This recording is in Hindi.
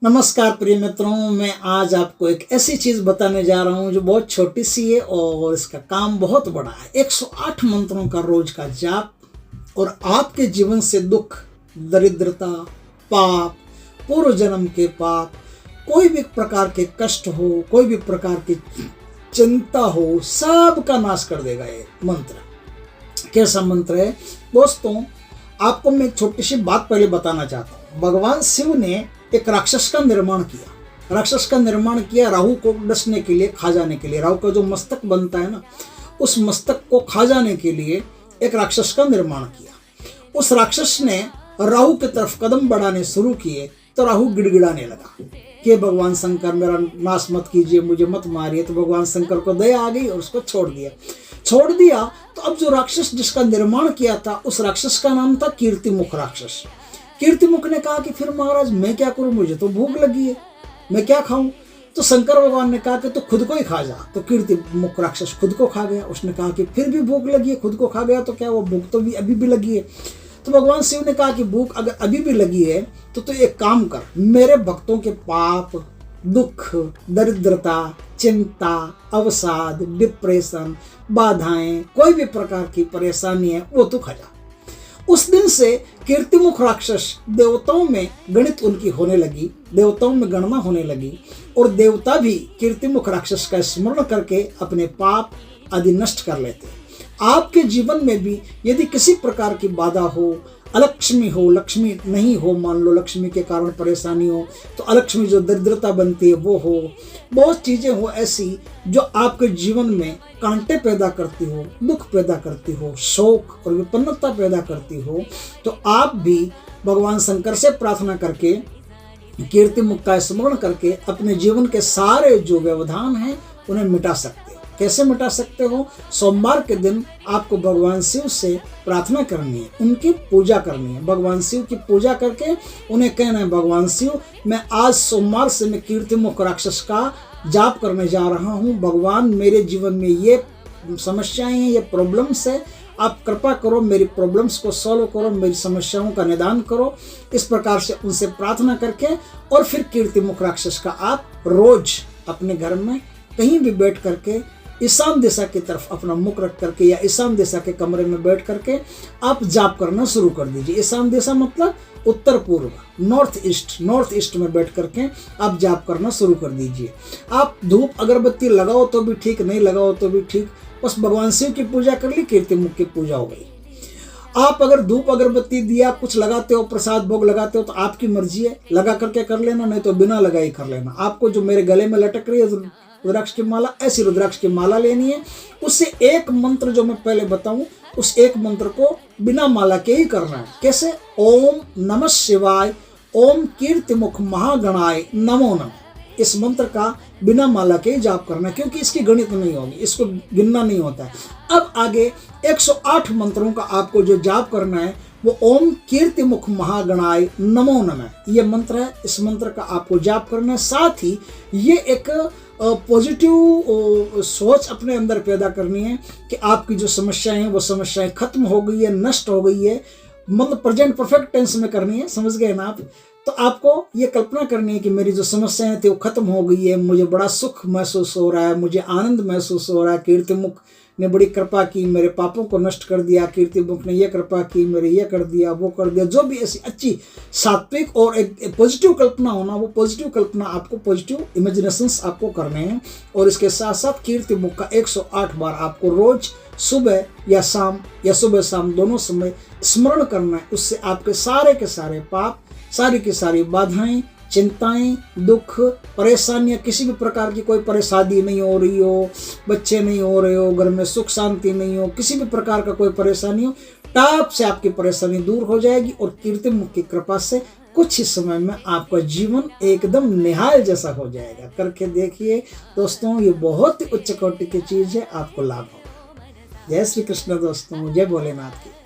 नमस्कार प्रिय मित्रों, मैं आज आपको एक ऐसी चीज़ बताने जा रहा हूँ जो बहुत छोटी सी है और इसका काम बहुत बड़ा है। 108 मंत्रों का रोज का जाप और आपके जीवन से दुख, दरिद्रता, पाप, पूर्व जन्म के पाप, कोई भी प्रकार के कष्ट हो, कोई भी प्रकार की चिंता हो, सब का नाश कर देगा ये मंत्र। कैसा मंत्र है दोस्तों? आपको मैं एक छोटी सी बात पहले बताना चाहता हूँ। भगवान शिव ने एक राक्षस का निर्माण किया। राक्षस का निर्माण किया राहु को डसने के लिए, खा जाने के लिए। राहु का जो मस्तक बनता है ना, उस मस्तक को खा जाने के लिए एक राक्षस का निर्माण किया। उस राक्षस ने राहु की तरफ कदम बढ़ाने शुरू किए तो राहु गिड़गिड़ाने लगा कि भगवान शंकर मेरा नाश मत कीजिए, मुझे मत मारिए। तो भगवान शंकर को दया आ गई और उसको छोड़ दिया। तो अब जो राक्षस जिसका निर्माण किया था, उस राक्षस का नाम था कीर्तिमुख राक्षस। कीर्तिमुख ने कहा कि फिर महाराज मैं क्या करूं, मुझे तो भूख लगी है, मैं क्या खाऊं? तो शंकर भगवान ने कहा कि तो खुद को ही खा जा। तो कीर्तिमुख राक्षस खुद को खा गया। उसने कहा कि फिर भी भूख लगी है, खुद को खा गया तो क्या, वो भूख तो भी अभी भी लगी है। तो भगवान शिव ने कहा कि भूख अगर अभी भी लगी है तो एक काम कर, मेरे भक्तों के पाप, दुख, दरिद्रता, चिंता, अवसाद, डिप्रेशन, बाधाएं, कोई भी प्रकार की परेशानी है वो तू खा जा। उस दिन से कीर्तिमुख राक्षस देवताओं में गणित उनकी होने लगी, देवताओं में गणना होने लगी और देवता भी कीर्तिमुख राक्षस का स्मरण करके अपने पाप आदि नष्ट कर लेते। आपके जीवन में भी यदि किसी प्रकार की बाधा हो, अलक्ष्मी हो, लक्ष्मी नहीं हो, मान लो लक्ष्मी के कारण परेशानी हो, तो अलक्ष्मी जो दरिद्रता बनती है वो हो, बहुत चीज़ें हो ऐसी जो आपके जीवन में कांटे पैदा करती हो, दुख पैदा करती हो, शोक और विपन्नता पैदा करती हो, तो आप भी भगवान शंकर से प्रार्थना करके, कीर्तिमुख का स्मरण करके अपने जीवन के सारे जो व्यवधान हैं उन्हें मिटा सकते हो। कैसे मिटा सकते हो? सोमवार के दिन आपको भगवान शिव से प्रार्थना करनी है, उनकी पूजा करनी है। भगवान शिव की पूजा करके उन्हें कहना है, भगवान शिव मैं आज सोमवार से मैं कीर्तिमुख राक्षस का जाप करने जा रहा हूँ। भगवान मेरे जीवन में ये समस्याएं हैं, ये प्रॉब्लम्स है, आप कृपा करो मेरी प्रॉब्लम्स को सॉल्व करो, मेरी समस्याओं का निदान करो। इस प्रकार से उनसे प्रार्थना करके और फिर कीर्तिमुख राक्षस का आप रोज अपने घर में कहीं भी बैठ करके ईशान दिशा की तरफ अपना मुख रख करके या ईशान दिशा के कमरे में बैठ करके आप जाप करना शुरू कर दीजिए। ईशान दिशा मतलब उत्तर पूर्व, नॉर्थ ईस्ट में बैठ करके आप जाप करना शुरू कर दीजिए। आप धूप अगरबत्ती लगाओ तो भी ठीक, नहीं लगाओ तो भी ठीक, बस भगवान शिव की पूजा कर ली, कीर्तिमुख की पूजा हो गई। आप अगर धूप अगरबत्ती दिया, कुछ लगाते हो, प्रसाद भोग लगाते हो तो आपकी मर्जी है, लगा करके कर लेना, नहीं तो बिना लगाए कर लेना। आपको जो मेरे गले में लटक रही है रुद्राक्ष की माला, ऐसी रुद्राक्ष की माला लेनी है। उससे एक मंत्र जो मैं पहले बताऊं, उस एक मंत्र को बिना माला के ही करना है। कैसे? ओम नमः शिवाय, ओम कीर्तिमुख महागणाय नमो नमः। इस मंत्र का बिना माला के ही जाप करना है, क्योंकि इसकी गणित नहीं होगी, इसको गिनना नहीं होता है। अब आगे 108 मंत्रों का आपको जो जाप करना है वो ओम कीर्तिमुख महागणाय नमो नमः ये मंत्र है। इस मंत्र का आपको जाप करना है। साथ ही ये एक पॉजिटिव सोच अपने अंदर पैदा करनी है कि आपकी जो समस्याएं हैं वो समस्याएं खत्म हो गई है, नष्ट हो गई है, मतलब प्रेजेंट परफेक्ट टेंस में करनी है। समझ गए ना आप? तो आपको ये कल्पना करनी है कि मेरी जो समस्याएं थी वो खत्म हो गई है, मुझे बड़ा सुख महसूस हो रहा है, मुझे आनंद महसूस हो रहा है। कीर्तिमुख ने बड़ी कृपा की, मेरे पापों को नष्ट कर दिया। कीर्तिमुख ने ये कृपा की, मेरे ये कर दिया, वो कर दिया। जो भी ऐसी अच्छी सात्विक और एक पॉजिटिव कल्पना होना, वो पॉजिटिव कल्पना आपको, पॉजिटिव इमेजिनेशंस आपको करने हैं। और इसके साथ साथ कीर्तिमुख का 108 बार आपको रोज सुबह या शाम या सुबह शाम दोनों समय स्मरण करना है। उससे आपके सारे के सारे पाप, सारी की सारी बाधाएं, चिंताएं, दुख, परेशानियां, किसी भी प्रकार की कोई परेशानी नहीं हो रही हो, बच्चे नहीं हो रहे हो, घर में सुख शांति नहीं हो, किसी भी प्रकार का कोई परेशानी हो, टाप से आपकी परेशानी दूर हो जाएगी। और कीर्तिमुख की कृपा से कुछ ही समय में आपका जीवन एकदम निहाल जैसा हो जाएगा। करके देखिए दोस्तों, ये बहुत ही उच्च कोटि की चीज़ है, आपको लाभ होगा। जय श्री कृष्ण दोस्तों, जय भोलेनाथ की।